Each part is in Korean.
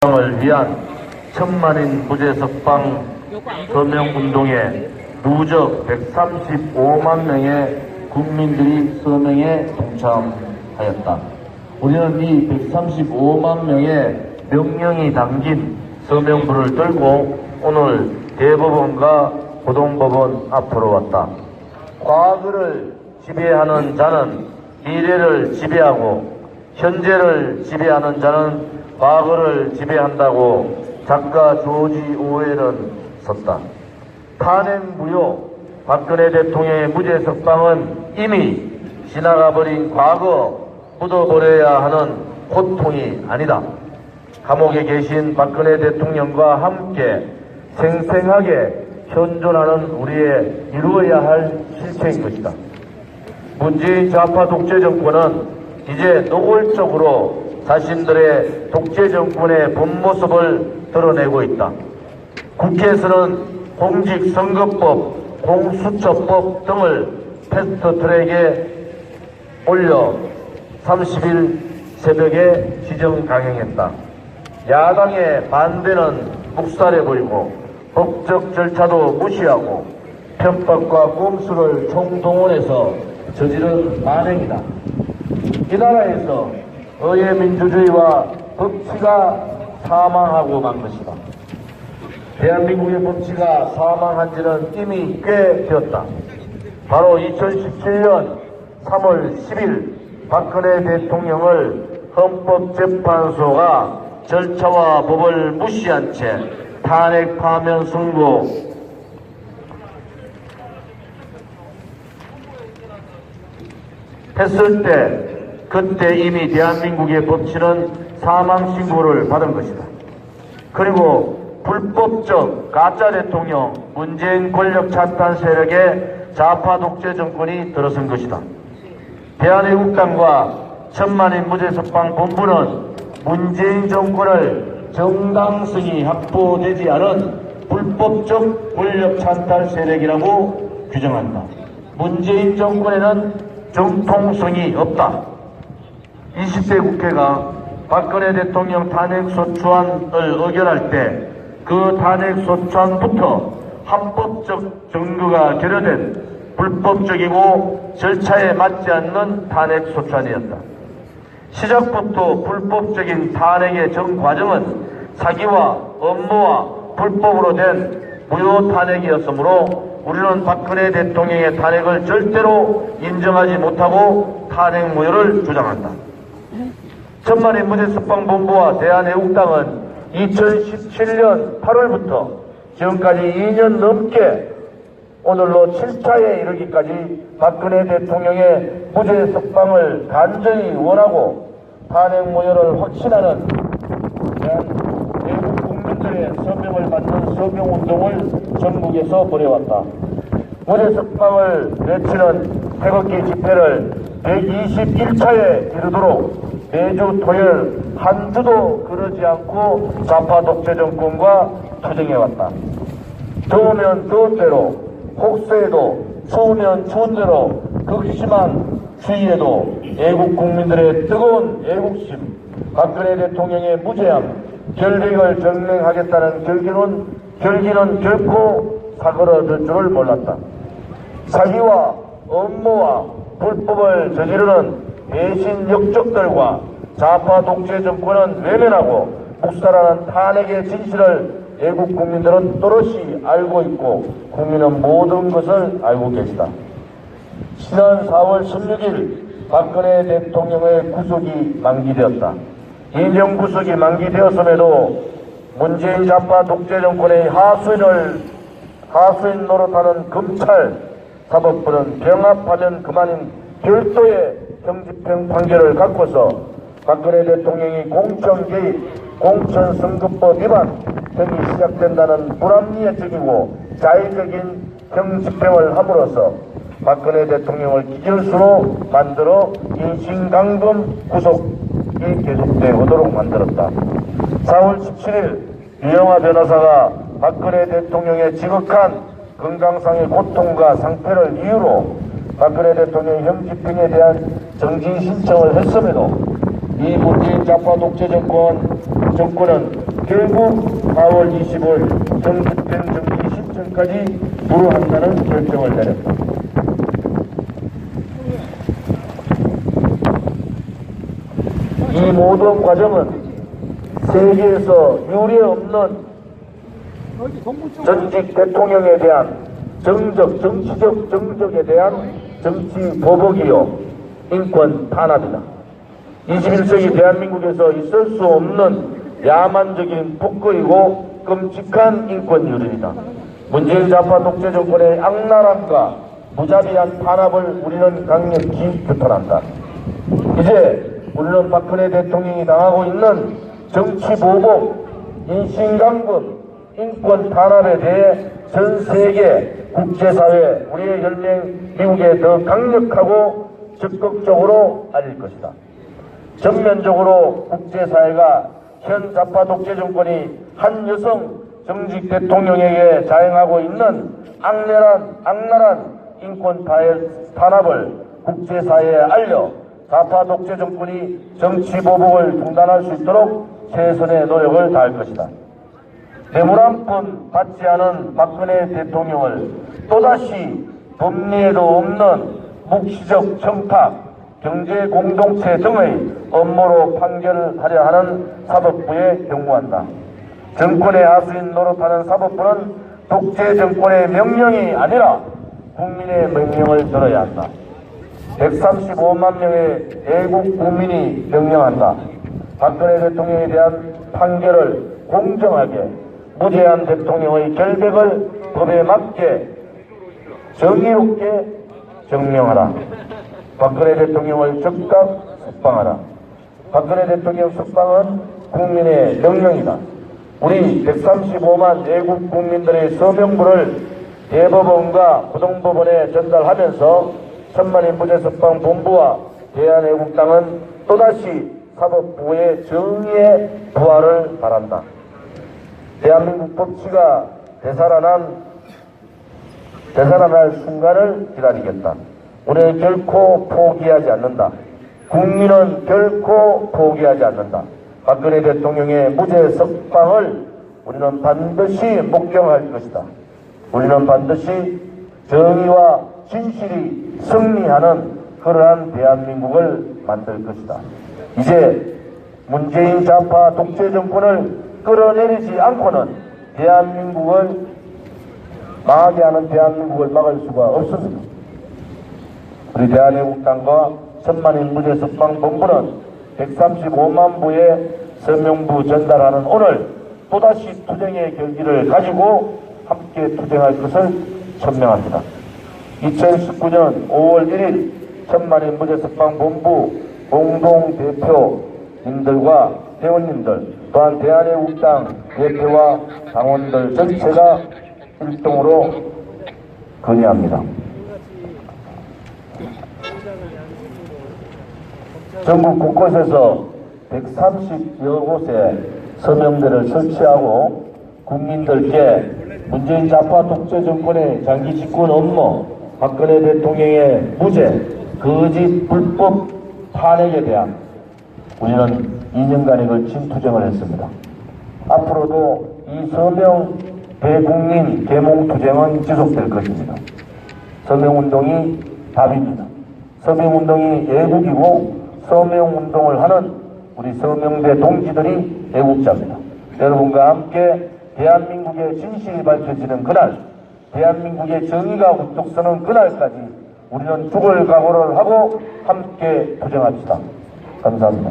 을 위한 천만인 무죄석방 서명운동에 누적 135만 명의 국민들이 서명에 동참하였다. 우리는 이 135만 명의 명령이 담긴 서명부를 들고 오늘 대법원과 고등법원 앞으로 왔다. 과거를 지배하는 자는 미래를 지배하고 현재를 지배하는 자는 과거를 지배한다고 작가 조지 오웰은 썼다. 탄핵무효 박근혜 대통령의 무죄석방은 이미 지나가버린 과거 묻어버려야 하는 고통이 아니다. 감옥에 계신 박근혜 대통령과 함께 생생하게 현존하는 우리의 이루어야 할 실체인 것이다. 문재인 좌파 독재 정권은 이제 노골적으로 자신들의 독재 정권의 본 모습을 드러내고 있다. 국회에서는 공직선거법, 공수처법 등을 패스트트랙에 올려 30일 새벽에 시정 강행했다. 야당의 반대는 묵살해버리고 법적 절차도 무시하고 편법과 꼼수를 총동원해서 저지른 만행이다. 이 나라에서 의회 민주주의와 법치가 사망하고 만 것이다. 대한민국의 법치가 사망한 지는 이미 꽤 되었다. 바로 2017년 3월 10일 박근혜 대통령을 헌법재판소가 절차와 법을 무시한 채 탄핵 파면 선고 했을 때 그때 이미 대한민국의 법치는 사망신고를 받은 것이다. 그리고 불법적 가짜 대통령 문재인 권력 찬탄 세력의 좌파 독재 정권이 들어선 것이다. 대한애국당과 천만인 무죄석방 본부는 문재인 정권을 정당성이 확보되지 않은 불법적 권력 찬탈 세력이라고 규정한다. 문재인 정권에는 정통성이 없다. 20대 국회가 박근혜 대통령 탄핵소추안을 의결할 때 그 탄핵소추안부터 합법적 증거가 결여된 불법적이고 절차에 맞지 않는 탄핵소추안이었다. 시작부터 불법적인 탄핵의 전 과정은 사기와 업무와 불법으로 된 무효 탄핵이었으므로 우리는 박근혜 대통령의 탄핵을 절대로 인정하지 못하고 탄핵 무효를 주장한다. 천만인 무죄석방본부와 대한애국당은 2017년 8월부터 지금까지 2년 넘게 오늘로 7차에 이르기까지 박근혜 대통령의 무죄석방을 간절히 원하고 탄핵 무효를 확신하는 대한민국 국민들의 서명을 받는 서명운동을 전국에서 벌여왔다. 무죄석방을 외치는 태극기 집회를 121차에 이르도록 매주 토요일 한 주도 그러지 않고 좌파 독재 정권과 투쟁해왔다. 더우면 더운 대로, 혹세에도 추우면 추운 대로 극심한 추위에도 애국 국민들의 뜨거운 애국심, 박근혜 대통령의 무죄함, 결백을 증명하겠다는 결기는 결코 사그러들 줄을 몰랐다. 사기와 업무와 불법을 저지르는 배신 역적들과 좌파 독재 정권은 외면하고 묵살하는 탄핵의 진실을 애국 국민들은 또렷이 알고 있고 국민은 모든 것을 알고 계시다. 지난 4월 16일 박근혜 대통령의 구속이 만기되었다. 인정 구속이 만기되었음에도 문재인 좌파 독재 정권의 하수인 노릇하는 검찰 사법부는 병합하면 그만인 별도의 형집행 판결을 갖고서 박근혜 대통령이 공천 개입, 공천선거법 위반 등이 시작된다는 불합리적이고 자의적인 형집행을 함으로써 박근혜 대통령을 기절수로 만들어 인신강금 구속이 계속되도록 만들었다. 4월 17일 유영하 변호사가 박근혜 대통령의 지극한 건강상의 고통과 상태를 이유로 박근혜 대통령의 형집행에 대한 정지 신청을 했음에도 이 문재인 좌파 독재 정권은 결국 4월 20일 정집행 정지 신청까지 불허한다는 결정을 내렸다. 이 모든 과정은 세계에서 유례없는 전직 대통령에 대한 정치적 정적에 대한 정치 보복이요 인권 탄압이다. 21세기 대한민국에서 있을 수 없는 야만적인 폭거이고 끔찍한 인권 유린이다. 문재인 좌파 독재 정권의 악랄함과 무자비한 탄압을 우리는 강력히 규탄한다. 이제 우리는 박근혜 대통령이 당하고 있는 정치 보복, 인신강금, 인권 탄압에 대해 전 세계 국제사회, 우리의 혈맹 미국에 더 강력하고 적극적으로 알릴 것이다. 전면적으로 국제사회가 현 좌파 독재 정권이 한 여성 정직 대통령에게 자행하고 있는 악랄한 인권 탄압을 국제사회에 알려 좌파 독재 정권이 정치 보복을 중단할 수 있도록 최선의 노력을 다할 것이다. 뇌물 한 푼 받지 않은 박근혜 대통령을 또다시 법리에도 없는 묵시적 청탁, 경제 공동체 등의 업무로 판결하려 하는 사법부에 경고한다. 정권의 하수인 노릇하는 사법부는 독재 정권의 명령이 아니라 국민의 명령을 들어야 한다. 135만 명의 애국 국민이 명령한다. 박근혜 대통령에 대한 판결을 공정하게, 무죄한 대통령의 결백을 법에 맞게 정의롭게 정명하라. 박근혜 대통령을 즉각 석방하라. 박근혜 대통령 석방은 국민의 명령이다. 우리 135만 애국 국민들의 서명부를 대법원과 고등법원에 전달하면서 천만인 무죄석방 본부와 대한애국당은 또다시 사법부의 정의의 부활을 바란다. 대한민국 법치가 되살아날 순간을 기다리겠다. 우리는 결코 포기하지 않는다. 국민은 결코 포기하지 않는다. 박근혜 대통령의 무죄 석방을 우리는 반드시 목경할 것이다. 우리는 반드시 정의와 진실이 승리하는 그러한 대한민국을 만들 것이다. 이제 문재인 좌파 독재 정권을 끌어내리지 않고는 대한민국을 망하게 하는 대한민국을 막을 수가 없습니다. 우리 대한애국당과 천만인 무죄석방 본부는 135만 부의 서명부 전달하는 오늘 또다시 투쟁의 결기를 가지고 함께 투쟁할 것을 천명합니다. 2019년 5월 1일 천만인 무죄석방 본부 공동대표님들과 회원님들 또한 대한애국당 대표와 당원들 전체가 일동으로 건의합니다. 전국 곳곳에서 130여 곳에 서명대를 설치하고 국민들께 문재인 좌파 독재 정권의 장기 집권 업무, 박근혜 대통령의 무죄, 거짓 불법 탄핵에 대한 우리는 2년간에 걸친 투쟁을 했습니다. 앞으로도 이 서명 대국민 계몽 투쟁은 지속될 것입니다. 서명운동이 답입니다. 서명운동이 애국이고 서명운동을 하는 우리 서명대 동지들이 애국자입니다. 여러분과 함께 대한민국의 진실이 밝혀지는 그날, 대한민국의 정의가 우뚝 서는 그날까지 우리는 죽을 각오를 하고 함께 투쟁합시다. 감사합니다.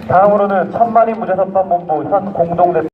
다음으로는 천만인 무죄석방 본부 현 공동대표